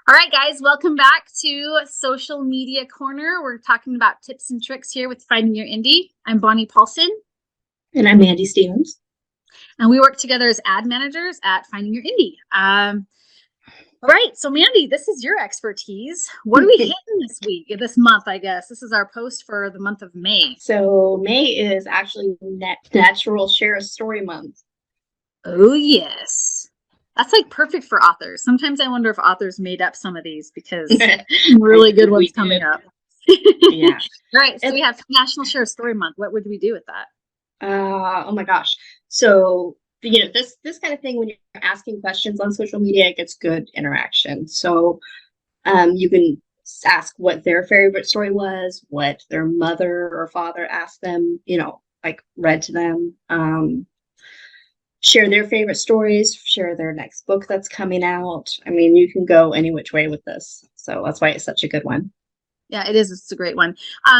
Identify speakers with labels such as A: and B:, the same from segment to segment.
A: All right, guys, welcome back to Social Media Corner. We're talking about tips and tricks here with Finding Your Indie. I'm Bonnie Paulson,
B: And I'm Mandy Stevens.
A: and we work together as ad managers at Finding Your Indie. All right, so Mandy, this is your expertise. What are we hitting this week, this month, I guess? This is our post for the month of May.
B: So May is actually Natural Share a Story Month.
A: Oh, yes. That's like perfect for authors. Sometimes I wonder if authors made up some of these because some really good ones coming up.
B: Yeah.
A: All right, so we have National Share a Story Month. What would we do with that?
B: Oh my gosh. So this kind of thing, when you're asking questions on social media, it gets good interaction. So you can ask what their favorite story was, what their mother or father asked them, like read to them. Share their favorite stories, share their next book that's coming out. I mean, you can go any which way with this. So that's why it's such a good one.
A: Yeah, it is. It's a great one.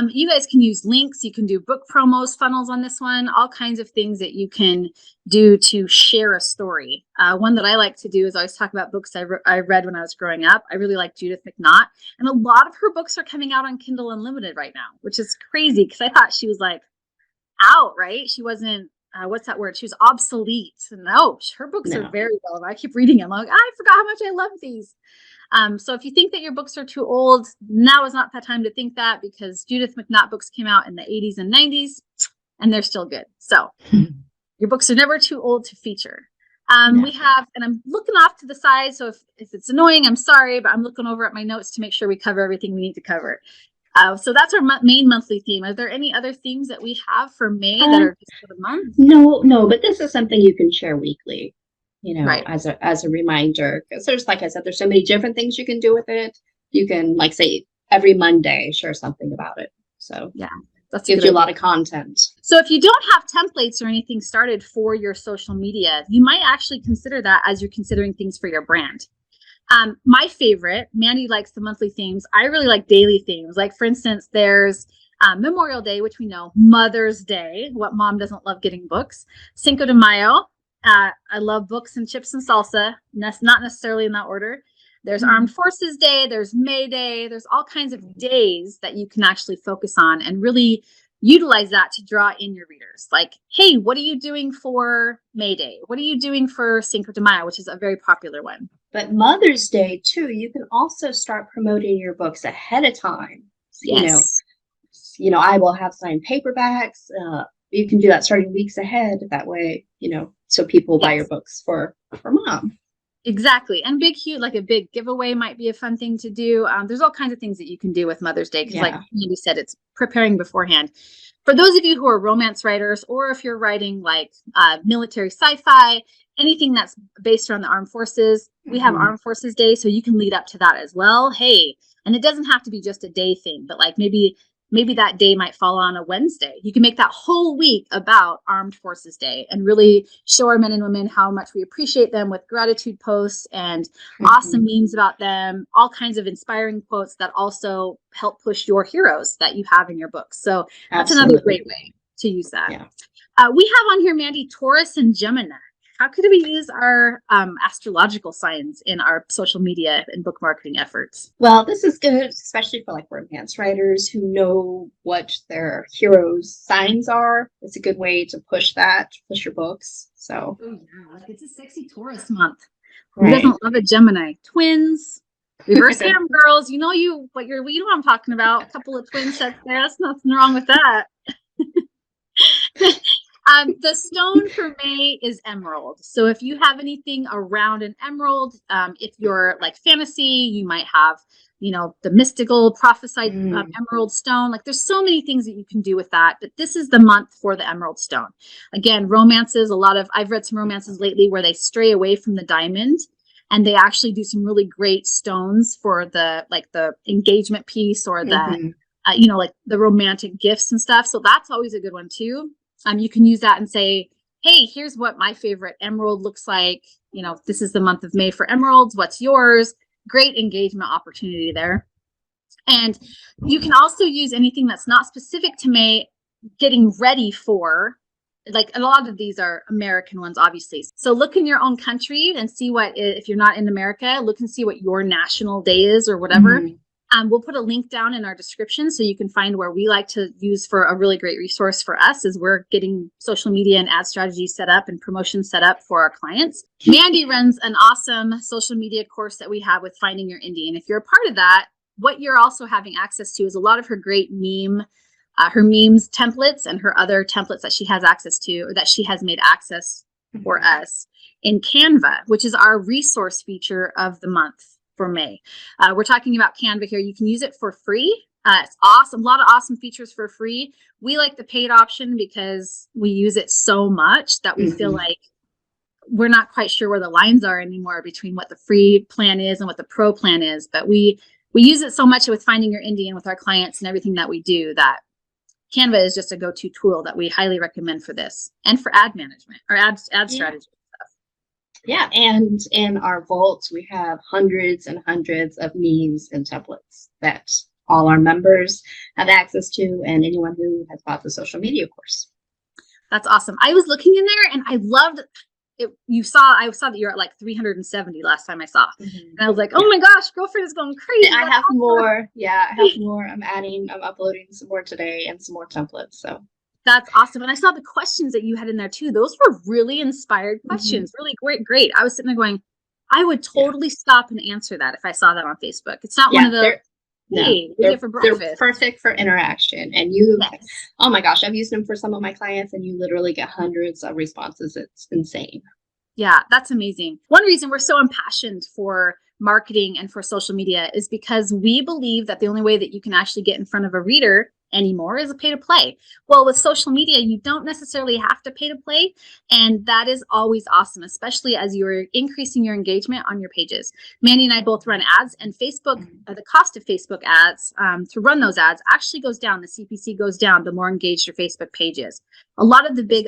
A: You guys can use links. You can do book promos, funnels on this one, all kinds of things that you can do to share a story. One that I like to do is always talk about books I read when I was growing up. I really like Judith McNaught. And a lot of her books are coming out on Kindle Unlimited right now, which is crazy because I thought she was like out, right? She wasn't, what's that word? She was obsolete. No, her books are very relevant. I keep reading them. I'm like, I forgot how much I love these. So if you think that your books are too old, now is not the time to think that because Judith McNaught books came out in the 80s and 90s and they're still good. So your books are never too old to feature. We have, and I'm looking off to the side. So if it's annoying, I'm sorry, but I'm looking over at my notes to make sure we cover everything we need to cover. So that's our main monthly theme. Are there any other themes that we have for May that are just for the month?
B: No, but this is something you can share weekly,
A: Right.
B: as a reminder. Because there's, like I said, there's so many different things you can do with it. You can, like, say, every Monday, share something about it. So
A: yeah, that
B: gives you a lot of content.
A: So if you don't have templates or anything started for your social media, you might actually consider that as you're considering things for your brand. My favorite, Mandy likes the monthly themes. I really like daily themes. Like, for instance, there's Memorial Day, which we know, Mother's Day. What mom doesn't love getting books? Cinco de Mayo. I love books and chips and salsa. Not necessarily in that order. There's Armed Forces Day. There's May Day. There's all kinds of days that you can actually focus on and really utilize that to draw in your readers. Like, hey, what are you doing for May Day? What are you doing for Cinco de Mayo, which is a very popular one?
B: But Mother's Day, too, you can also start promoting your books ahead of time.
A: Yes.
B: I will have signed paperbacks. You can do that starting weeks ahead. That way, so people buy your books for mom.
A: Exactly. And like a big giveaway might be a fun thing to do. There's all kinds of things that you can do with Mother's Day because, like Andy said, it's preparing beforehand. For those of you who are romance writers, or if you're writing like military sci-fi, anything that's based around the armed forces, we have Armed Forces Day, so you can lead up to that as well. Hey, and it doesn't have to be just a day thing, but like maybe that day might fall on a Wednesday. You can make that whole week about Armed Forces Day and really show our men and women how much we appreciate them with gratitude posts and awesome memes about them, all kinds of inspiring quotes that also help push your heroes that you have in your books. So that's another great way to use that.
B: Yeah.
A: We have on here, Mandy, Taurus and Gemini. How could we use our astrological signs in our social media and book marketing efforts?
B: Well, this is good, especially for like romance writers who know what their heroes' signs are. It's a good way to push your books. So,
A: like it's a sexy Taurus month. Who doesn't love a Gemini? Twins, reverse harem girls. You know what I'm talking about. A couple of twin sets there. That's nothing wrong with that. The stone for May is emerald. So if you have anything around an emerald, if you're like fantasy, you might have, the mystical prophesied emerald stone. Like there's so many things that you can do with that. But this is the month for the emerald stone. Again, romances, I've read some romances lately where they stray away from the diamond and they actually do some really great stones for the engagement piece or the, like the romantic gifts and stuff. So that's always a good one too. You can use that and say, hey, here's what my favorite emerald looks like. This is the month of May for emeralds. What's yours? Great engagement opportunity there. And you can also use anything that's not specific to May, getting ready for like a lot of these are American ones, obviously. So look in your own country and see what, if you're not in America, look and see what your national day is or whatever. We'll put a link down in our description so you can find where we like to use for a really great resource for us as we're getting social media and ad strategy set up and promotion set up for our clients. Mandy runs an awesome social media course that we have with Finding Your Indie. And if you're a part of that, what you're also having access to is a lot of her great her memes templates and her other templates that she has access to, or that she has made access for us in Canva, which is our resource feature of the month for May. We're talking about Canva here. You can use it for free. It's awesome. A lot of awesome features for free. We like the paid option because we use it so much that we feel like we're not quite sure where the lines are anymore between what the free plan is and what the pro plan is. But we use it so much with Finding Your Indie and with our clients and everything that we do that Canva is just a go-to tool that we highly recommend for this and for ad management or ad strategy.
B: Yeah, and in our vaults, we have hundreds and hundreds of memes and templates that all our members have access to, and anyone who has bought the social media course.
A: That's awesome. I was looking in there and I loved it. I saw that you're at like 370 last time I saw. And I was like, oh my gosh, girlfriend is going crazy.
B: I have more. Yeah, I have more. I'm uploading some more today and some more templates. So
A: that's awesome. And I saw the questions that you had in there too. Those were really inspired questions. Really great. I was sitting there going, I would totally stop and answer that if I saw that on Facebook. It's not one of the,
B: they're perfect for interaction. And oh my gosh, I've used them for some of my clients and you literally get hundreds of responses. It's insane.
A: Yeah, that's amazing. One reason we're so impassioned for marketing and for social media is because we believe that the only way that you can actually get in front of a reader anymore is a pay to play. Well, with social media, you don't necessarily have to pay to play. And that is always awesome, especially as you're increasing your engagement on your pages. Mandy and I both run ads, and Facebook, the cost of Facebook ads to run those ads actually goes down. The CPC goes down the more engaged your Facebook page is. A lot of the big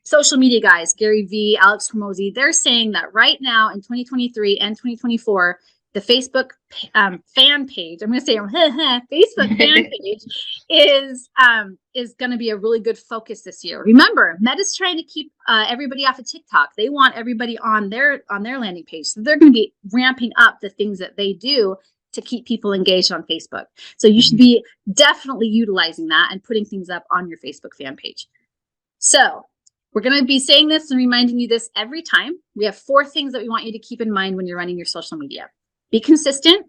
A: social media guys, Gary Vee, Alex Hormozy, they're saying that right now in 2023 and 2024, the Facebook fan page, I'm going to say Facebook fan page is going to be a really good focus this year. Remember, Meta's trying to keep everybody off of TikTok. They want everybody on their landing page. So they're going to be ramping up the things that they do to keep people engaged on Facebook. So you should be definitely utilizing that and putting things up on your Facebook fan page. So we're going to be saying this and reminding you this every time. We have 4 things that we want you to keep in mind when you're running your social media. Be consistent,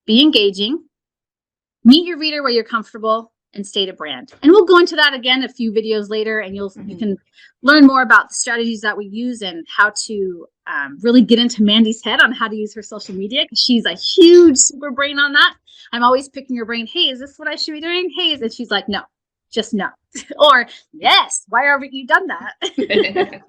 A: be engaging, meet your reader where you're comfortable, and state a brand. And we'll go into that again a few videos later, and you can learn more about the strategies that we use and how to really get into Mandy's head on how to use her social media, because she's a huge super brain on that. I'm always picking her brain. Hey, is this what I should be doing? Hey, and she's like, no, just no. Or yes, why haven't you done that?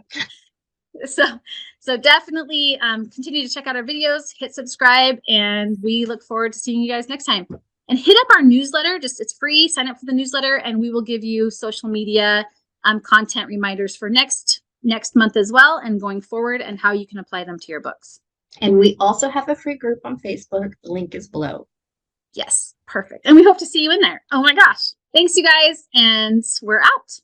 A: So definitely continue to check out our videos, hit subscribe, and we look forward to seeing you guys next time. And hit up our newsletter. It's free. Sign up for the newsletter, and we will give you social media content reminders for next month as well, and going forward, and how you can apply them to your books.
B: And we also have a free group on Facebook. The link is below.
A: Yes, perfect. And we hope to see you in there. Oh my gosh. Thanks, you guys, and we're out.